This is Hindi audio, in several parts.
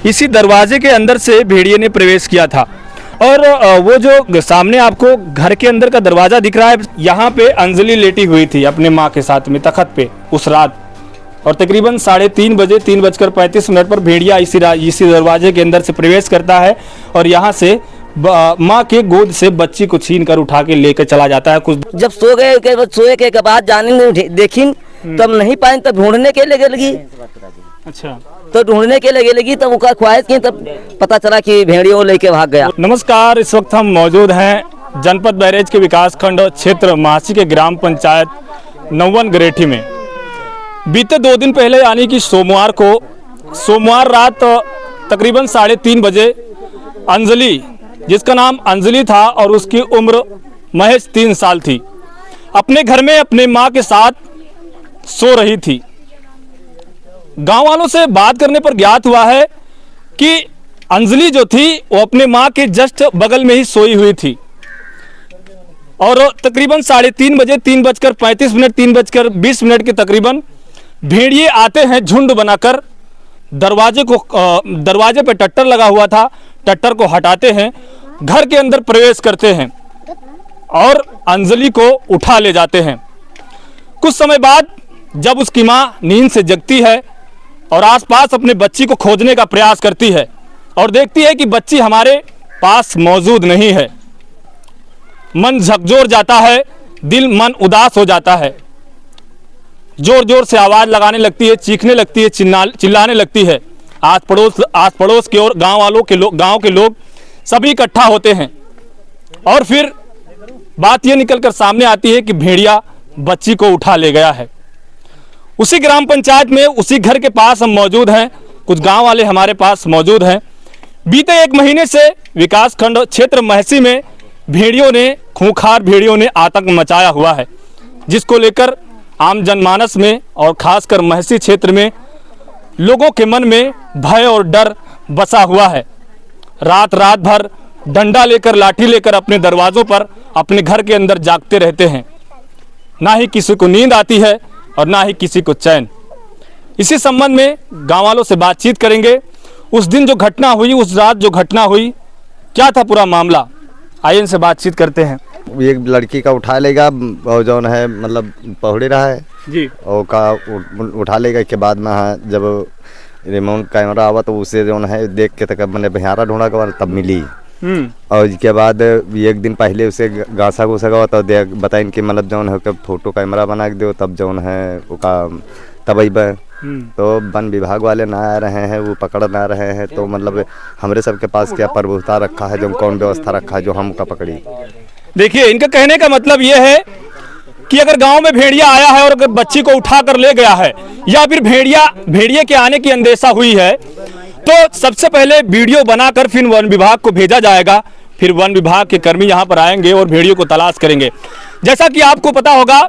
इसी दरवाजे के अंदर से भेड़िए ने प्रवेश किया था। और वो जो सामने आपको घर के अंदर का दरवाज़ा दिख रहा है, यहाँ पे अंजलि लेटी हुई थी अपने माँ के साथ में तख्त पे उस रात। और तकरीबन 3:30 बजे 3:35 पर भेड़िया इसी दरवाजे के अंदर से प्रवेश करता है और यहाँ से माँ के गोद से बच्ची को छीन कर उठा के लेकर चला जाता है। कुछ जब सोए के बाद जाने देखी तब नहीं पाए, तब ढूंढने के लिए लगी। अच्छा, तो ढूंढने के लिए लगी तब उसका ख्वाहिश की, तब पता चला कि भेड़ियों लेके भाग गया। नमस्कार, इस वक्त हम मौजूद हैं जनपद बहराइच के विकास खंड क्षेत्र महासी के ग्राम पंचायत नौवन गरेठी में। बीते 2 दिन पहले यानी कि सोमवार रात तकरीबन 3:30 बजे अंजलि, जिसका नाम अंजलि था और उसकी उम्र महज 3 साल थी, अपने घर में अपने माँ के साथ सो रही थी। गांव वालों से बात करने पर ज्ञात हुआ है कि अंजलि जो थी वो अपने माँ के जस्ट बगल में ही सोई हुई थी और तकरीबन 3:30 बजे 3:35 3:20 के तकरीबन भेड़िए आते हैं झुंड बनाकर। दरवाजे पे टट्टर लगा हुआ था, टट्टर को हटाते हैं, घर के अंदर प्रवेश करते हैं और अंजलि को उठा ले जाते हैं। कुछ समय बाद जब उसकी माँ नींद से जगती है और आसपास अपने बच्ची को खोजने का प्रयास करती है और देखती है कि बच्ची हमारे पास मौजूद नहीं है, मन झकझोर जाता है, दिल मन उदास हो जाता है, जोर जोर से आवाज लगाने लगती है, चीखने लगती है, चिल्लाने लगती है। आस पड़ोस की और गांव के लोग सभी इकट्ठा होते हैं और फिर बात यह निकलकर सामने आती है कि भेड़िया बच्ची को उठा ले गया है। उसी ग्राम पंचायत में उसी घर के पास हम मौजूद हैं, कुछ गांव वाले हमारे पास मौजूद हैं। बीते 1 महीने से विकास खंड क्षेत्र महसी में खूंखार भेड़ियों ने आतंक मचाया हुआ है, जिसको लेकर आम जनमानस में और खासकर महसी क्षेत्र में लोगों के मन में भय और डर बसा हुआ है। रात भर डंडा लेकर, लाठी लेकर अपने दरवाजों पर अपने घर के अंदर जागते रहते हैं। ना ही किसी को नींद आती है और ना ही किसी को चैन। इसी संबंध में गाँव वालों से बातचीत करेंगे। उस दिन जो घटना हुई, उस रात जो घटना हुई, क्या था पूरा मामला, आइए इनसे बातचीत करते हैं। एक लड़की का उठा लेगा और जो है मतलब पहुड़े रहा है जी, और का उठा लेगा के बाद में जब रिमोट कैमरा आवा तो उसे जो है देख के तक मैंने बिहारा ढूंढा के तब मिली। और इसके बाद 1 दिन पहले उसे घासा घूसा गवा तो बताइन कि मतलब जो है फोटो कैमरा बना के दो, तब जो है तब तो वन विभाग वाले ना आ रहे हैं, वो पकड़ ना रहे हैं। तो मतलब हमारे सबके पास क्या प्रभुता रखा है, जो कौन व्यवस्था रखा है जो हमका पकड़ी। देखिए, इनका कहने का मतलब यह है कि अगर गांव में भेड़िया आया है और अगर बच्ची को उठा कर ले गया है या फिर भेड़िए के आने की अंदेशा हुई है तो सबसे पहले वीडियो बनाकर फिर वन विभाग को भेजा जाएगा। फिर वन विभाग के कर्मी यहां पर आएंगे और भेड़ियों को तलाश करेंगे। जैसा कि आपको पता होगा,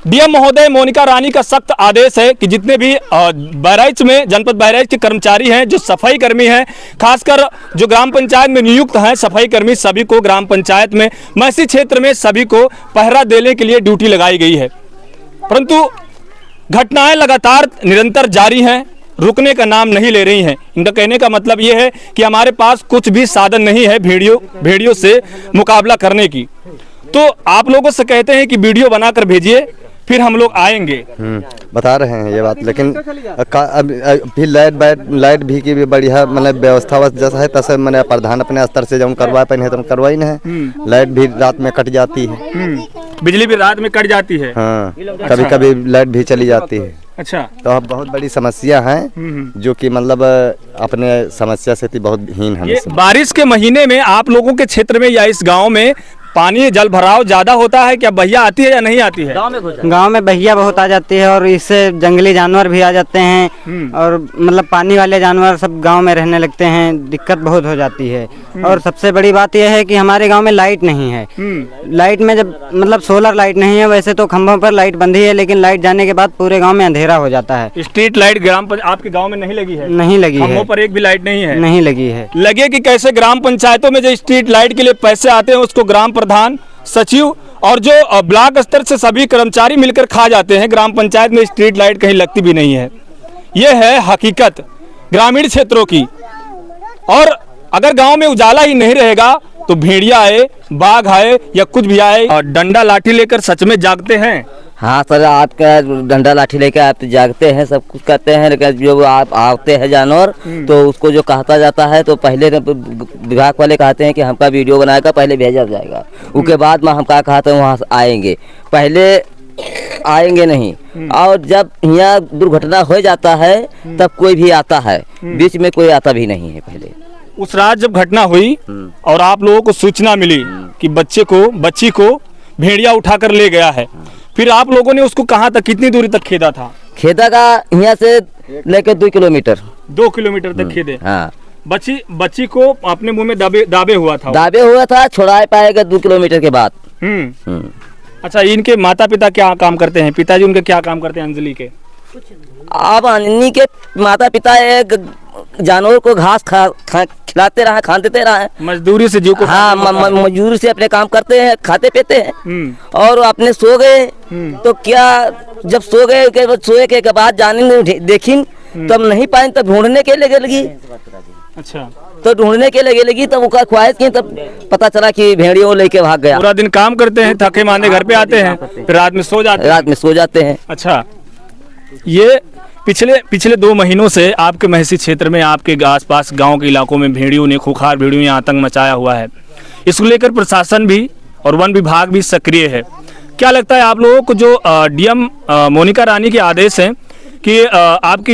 डीएम महोदय मोनिका रानी का सख्त आदेश है कि जितने भी बहराइच में जनपद बहराइच के कर्मचारी हैं, जो सफाई कर्मी हैं, खासकर जो ग्राम पंचायत में नियुक्त हैं सफाई कर्मी, सभी को ग्राम पंचायत में महसी क्षेत्र में सभी को पहरा देने के लिए ड्यूटी लगाई गई है। परंतु घटनाएं लगातार निरंतर जारी हैं, रुकने का नाम नहीं ले रही हैं। इनका कहने का मतलब ये है कि हमारे पास कुछ भी साधन नहीं है भेड़ियों से मुकाबला करने की। तो आप लोगों से कहते हैं कि वीडियो बनाकर भेजिए, फिर हम लोग आएंगे। बता रहे हैं ये बात, लेकिन फिर लाइट भी की भी बढ़िया मतलब व्यवस्था जैसा है तैसे मैंने प्रधान अपने स्तर से जब करवा पाए तो करवाई नहीं। लाइट भी रात में कट जाती है, बिजली भी रात में कट जाती है। हाँ, कभी कभी लाइट भी चली जाती है। अच्छा, तो अब बहुत बड़ी समस्या है जो कि मतलब अपने समस्या से बहुत हीन है। बारिश के महीने में आप लोगों के क्षेत्र में या इस गांव में पानी जल भराव ज्यादा होता है क्या? बहिया आती है या नहीं आती है? गांव में बहिया बहुत आ जाती है और इससे जंगली जानवर भी आ जाते हैं और मतलब पानी वाले जानवर सब गांव में रहने लगते हैं, दिक्कत बहुत हो जाती है। और सबसे बड़ी बात यह है कि हमारे गांव में लाइट नहीं है। लाइट में जब मतलब सोलर लाइट नहीं है, वैसे तो खंभों पर लाइट बंधी है, लेकिन लाइट जाने के बाद पूरे गाँव में अंधेरा हो जाता है। स्ट्रीट लाइट आपके गाँव में नहीं लगी है? नहीं लगी है, खंभों पर एक भी लाइट नहीं है? नहीं लगी है। लगे कि कैसे ग्राम पंचायतों में जो स्ट्रीट लाइट के लिए पैसे आते हैं उसको ग्राम प्रधान, सचिव और जो ब्लॉक स्तर से सभी कर्मचारी मिलकर खा जाते हैं। ग्राम पंचायत में स्ट्रीट लाइट कहीं लगती भी नहीं है। यह है हकीकत ग्रामीण क्षेत्रों की। और अगर गांव में उजाला ही नहीं रहेगा तो भेड़िया आए, बाघ आए या कुछ भी आए और डंडा लाठी लेकर सच में जागते हैं। हाँ सर, आपका डंडा लाठी लेकर आप तो जागते हैं, सब कुछ करते हैं, लेकिन जो आप आते हैं जानवर तो उसको जो कहता जाता है तो पहले विभाग वाले कहते हैं कि हमका वीडियो बनाएगा, पहले भेजा जाएगा, उसके बाद में हम क्या कहते हैं वहाँ से आएंगे, पहले आएंगे नहीं। और जब यहाँ दुर्घटना हो जाता है तब कोई भी आता है, बीच में कोई आता भी नहीं है। पहले उस रात जब घटना हुई और आप लोगों को सूचना मिली कि बच्ची को भेड़िया उठाकर ले गया है, फिर आप लोगों ने उसको कहाँ तक, कितनी दूरी तक खेदा था? खेदा का यहाँ से लेकर 2 किलोमीटर 2 किलोमीटर तक खेदे। हाँ, बच्ची को अपने मुंह में दाबे हुआ था, छुड़ा पाएगा 2 किलोमीटर के बाद। अच्छा, इनके माता पिता क्या काम करते हैं? पिताजी उनके क्या काम करते हैं अंजलि के? अब अन्नी के माता पिता एक जानवर को घास खिलाते रहे, खान देते रहे, मजदूरी से जीव को, हाँ मजदूरी से अपने काम करते हैं, खाते पीते हैं। और अपने सो गए तो क्या, जब सो गए सोए के बाद जाने देखी तब नहीं पाए, तब ढूंढने के लिए लगी। अच्छा, तो ढूंढने के लिए लगी तब उसका ख्वाहिश की, तब पता चला कि भेड़ियों लेके भाग गया। पूरा दिन काम करते हैं, थके मांदे घर पे आते हैं, फिर रात में सो जाते हैं। अच्छा, ये पिछले 2 महीनों से आपके महसी क्षेत्र में, आपके आसपास गांव के इलाकों में भेड़ियों ने, खूंखार भेड़ियों ने आतंक मचाया हुआ है। इसको लेकर प्रशासन भी और वन विभाग भी सक्रिय है। क्या लगता है आप लोगों को, जो डीएम मोनिका रानी के आदेश हैं कि आपके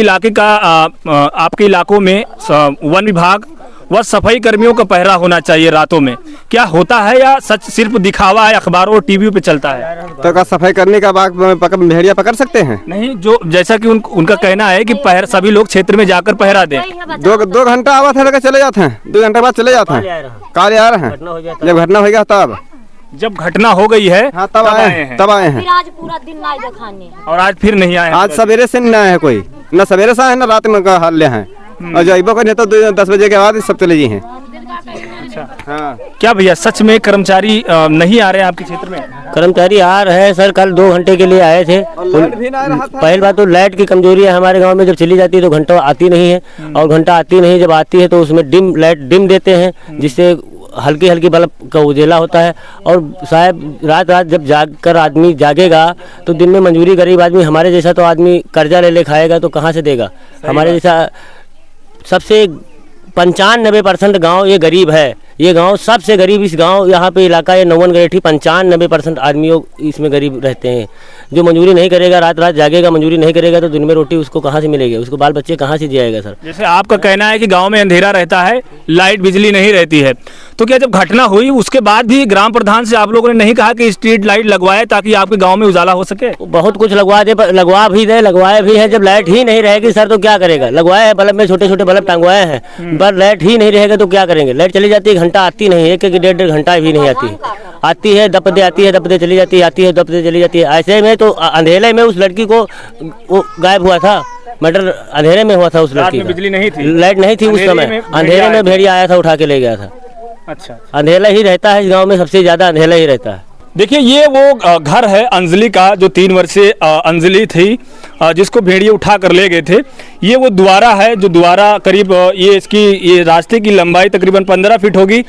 इलाकों में वन विभाग व सफाई कर्मियों का पहरा होना चाहिए रातों में, क्या होता है या सच सिर्फ दिखावा है, अखबारों और टीवी पे चलता है? तो क्या सफाई करने का भेड़िया पकड़ सकते हैं? नहीं, जो जैसा कि उनका कहना है कि सभी लोग क्षेत्र में जाकर पहरा दें। 2 घंटा आवा थे, चले जाते हैं, 2 घंटे बाद चले जाते हैं, काले आ रहे हैं, जब घटना हो गया तब, जब घटना हो गई है हाँ तब आए हैं। फिर आज पूरा दिन नहीं दिखाने, और आज फिर नहीं आए? आज सवेरे से नहीं आए हैं कोई, न सवेरे से आए ना रात में हाल ले हैं, और जब को नहीं तो 10 बजे के बाद सब चले जी हैं। अच्छा, हाँ। क्या भैया सच में कर्मचारी नहीं आ रहे हैं आपके क्षेत्र में? कर्मचारी आ रहे हैं सर, कल 2 घंटे के लिए आए थे। पहली बात तो लाइट की कमजोरी है हमारे गांव में, जब चली जाती है तो घंटा आती नहीं है, और घंटा आती नहीं, जब आती है तो उसमें लाइट डिम देते हैं, जिससे हल्की हल्की बल्ब का उजेला होता है। और साहब रात जब जागकर आदमी जागेगा तो दिन में मंजूरी गरीब आदमी, हमारे जैसा तो आदमी कर्जा ले खाएगा तो कहाँ से देगा? हमारे जैसा सबसे 95% गांव ये गरीब है, ये गांव सबसे गरीब, इस गांव यहाँ पे इलाका ये नौवन गरेठी 95% आदमियों इसमें गरीब रहते हैं। जो मंजूरी नहीं करेगा, रात जागेगा, मंजूरी नहीं करेगा तो दिन में रोटी उसको कहाँ से मिलेगी? उसको बाल बच्चे कहाँ से जिएगा सर? जैसे आपका कहना है कि गांव में अंधेरा रहता है, लाइट बिजली नहीं रहती है, तो क्या जब घटना हुई उसके बाद भी ग्राम प्रधान से आप लोगों ने नहीं कहा कि स्ट्रीट लाइट लगवाए ताकि आपके गाँव में उजाला हो सके? बहुत कुछ लगवाए भी है। जब लाइट ही नहीं रहेगी सर तो क्या करेगा? लगवाए है बल्ब में, छोटे छोटे बल्ब टंगवाए हैं, पर लाइट ही नहीं रहेगा तो क्या करेंगे? लाइट चली जाती है, घंटा आती नहीं, 1-1 घंटा भी नहीं आती है, दपदे आती है, दपदे चली जाती है, आती है, दपदे चली जाती है। ऐसे में तो अंधेरे में उस लड़की को वो गायब हुआ था, मर्डर अंधेरे में हुआ था उस लड़की का। बिजली नहीं थी, लाइट नहीं थी उस समय, अंधेरे में भेड़िया आया था, उठा के ले गया था। अच्छा, अंधेरा ही रहता है इस गाँव में, सबसे ज्यादा अंधेरा ही रहता है। देखिए, ये वो घर है अंजलि का, जो 3 वर्षीय अंजलि थी, जिसको भेड़िए उठा कर ले गए थे। ये वो द्वारा है, जो द्वारा करीब ये रास्ते की लंबाई तकरीबन 15 फीट होगी।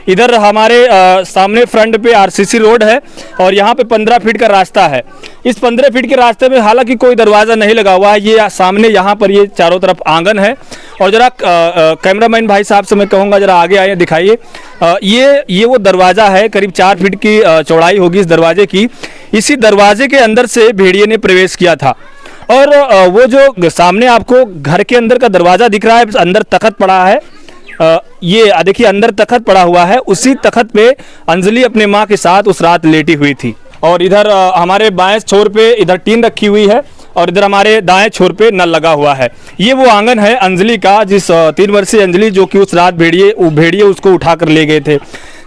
इधर हमारे सामने फ्रंट पे आरसीसी रोड है और यहाँ पे 15 फीट का रास्ता है। इस 15 फीट के रास्ते में हालांकि कोई दरवाज़ा नहीं लगा हुआ है। ये सामने यहाँ पर ये चारों तरफ आंगन है। और जरा कैमरामैन भाई साहब से मैं कहूँगा जरा आगे आइए, दिखाइए। ये वो दरवाज़ा है, करीब 4 फीट की चौड़ाई होगी इस दरवाजे की। इसी दरवाजे के अंदर से भेड़िए ने प्रवेश किया था। और वो जो सामने आपको घर के अंदर का दरवाज़ा दिख रहा है, अंदर तख्त पड़ा है, ये देखिए अंदर तख्त पड़ा हुआ है। उसी तख्त पे अंजलि अपने माँ के साथ उस रात लेटी हुई थी। और इधर हमारे बाएं छोर पे इधर टीन रखी हुई है और इधर हमारे दाएं छोर पे नल लगा हुआ है। ये वो आंगन है अंजलि का, जिस 3 वर्षीय अंजलि जो कि उस रात भेड़िए उसको उठा कर ले गए थे।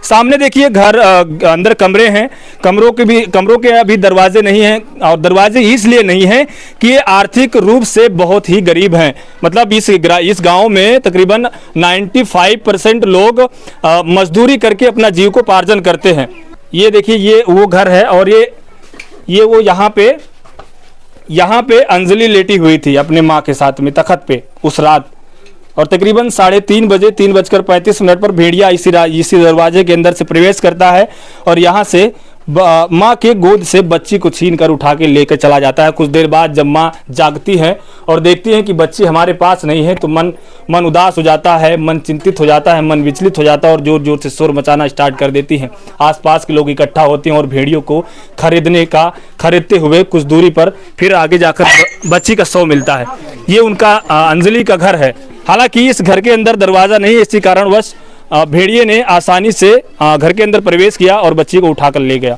सामने देखिए घर, अंदर कमरे हैं, कमरों के अभी दरवाजे नहीं हैं। और दरवाजे इसलिए नहीं हैं कि ये आर्थिक रूप से बहुत ही गरीब हैं। मतलब इस गांव में तकरीबन 95% लोग मजदूरी करके अपना जीविकोपार्जन करते हैं। ये देखिए, ये वो घर है और ये वो यहाँ पे अंजलि लेटी हुई थी अपने माँ के साथ में तख्त पे उस रात। और तकरीबन 3:30 बजे 3:35 पर भेड़िया इसी दरवाजे के अंदर से प्रवेश करता है और यहाँ से माँ के गोद से बच्ची को छीन कर उठा के लेकर चला जाता है। कुछ देर बाद जब माँ जागती है और देखती है कि बच्ची हमारे पास नहीं है तो मन उदास हो जाता है, मन चिंतित हो जाता है, मन विचलित हो जाता है और जोर जोर से शोर मचाना स्टार्ट कर देती हैं। आसपास के लोग इकट्ठा होते हैं और भेड़ियों को खरीदते हुए कुछ दूरी पर फिर आगे जाकर बच्ची का शव मिलता है। ये उनका अंजलि का घर है। हालांकि इस घर के अंदर दरवाज़ा नहीं है, इसी कारणवश भेड़िए ने आसानी से घर के अंदर प्रवेश किया और बच्ची को उठाकर ले गया।